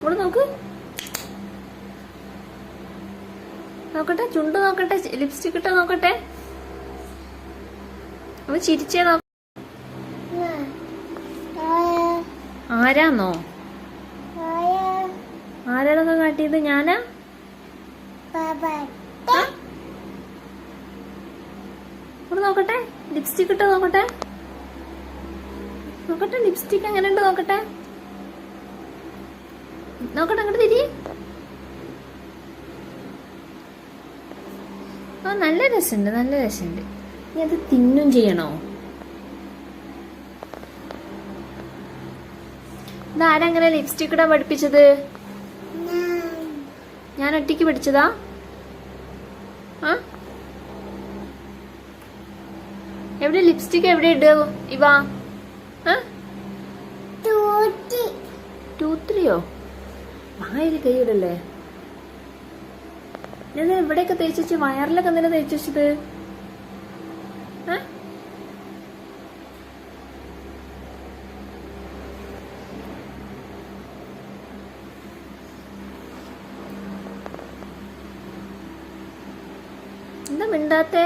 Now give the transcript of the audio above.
ഇവിടെ നോക്ക്, നോക്കട്ടെ, ചുണ്ട് നോക്കട്ടെ, ലിപ്സ്റ്റിക് ഇട്ട നോക്കട്ടെ. അപ്പൊ ചിരിച്ചേ നോക്ക. ആരാന്നോ? ആരാണൊക്കെ കാട്ടിയത്? ഞാനാ? ഇവിടെ നോക്കട്ടെ, ലിപ്സ്റ്റിക് ഇട്ട നോക്കട്ടെ, നോക്കട്ടെ ലിപ്സ്റ്റിക് എങ്ങനെയുണ്ട് നോക്കട്ടെ, നോക്കട്ടെ, അങ്ങോട്ട് തിരി. ആ നല്ല രസമുണ്ട്, നല്ല രസമുണ്ട്. നീ അത് തിന്നും ചെയ്യണോ? ഇതാരങ്ങനെ ലിപ്സ്റ്റിക് ഇടാൻ പഠിപ്പിച്ചത്? ഞാൻ ഒറ്റയ്ക്ക് പഠിച്ചതാ? ആ എവിടെ ലിപ്സ്റ്റിക് എവിടെ ഇടുക ഇവ? ടൂത്തിരിയോ? വായിൽ കൈയിടല്ലേ? ഞാൻ ഇവിടെയൊക്കെ തേച്ചു, വയറിലൊക്കെ എന്തിനാ തേച്ചു വെച്ചത്? എന്താ മിണ്ടാത്തേ?